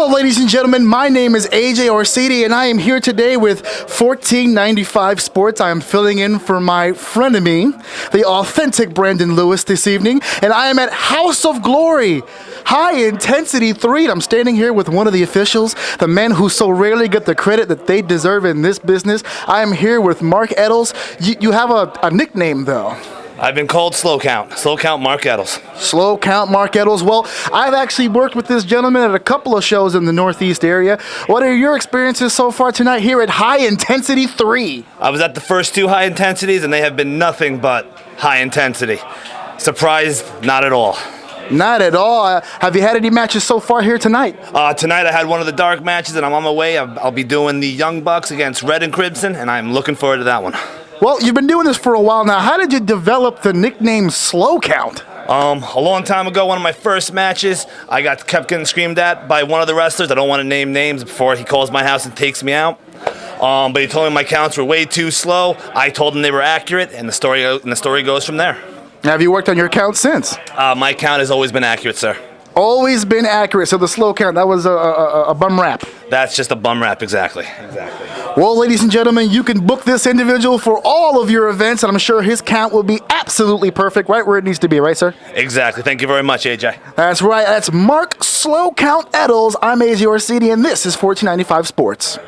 Hello, ladies and gentlemen. My name is AJ Orsini, and I am here today with 1495 Sports. I am filling in for my frenemy, the authentic Brandon Lewis, this evening, and I am at House of Glory, High Intensity 3. And I'm standing here with one of the officials, the men who so rarely get the credit that they deserve in this business. I am here with Mark Eddles. You have a nickname, though. I've been called Slow Count Mark Eddles. Slow Count Mark Eddles. Well, I've actually worked with this gentleman at a couple of shows in the Northeast area. What are your experiences so far tonight here at High Intensity 3? I was at the first two high intensities, and they have been nothing but high intensity. Surprised? Not at all. Not at all. Have you had any matches so far here tonight? Tonight I had one of the dark matches, and I'm on my way. I'll be doing the Young Bucks against Red and Crimson, and I'm looking forward to that one. Well, you've been doing this for a while now. How did you develop the nickname Slow Count? A long time ago, one of my first matches, I kept getting screamed at by one of the wrestlers. I don't want to name names before he calls my house and takes me out. But he told me my counts were way too slow. I told him they were accurate, and the story goes from there. Have you worked on your count since? My count has always been accurate, sir. Always been accurate. So the slow count, that was a bum rap. That's just a bum rap, exactly. Well, ladies and gentlemen, you can book this individual for all of your events, and I'm sure his count will be absolutely perfect, right where it needs to be, right, sir? Exactly. Thank you very much, AJ. That's right. That's Mark Slow Count Eddles. I'm AJ Orsini, and this is 1495 Sports.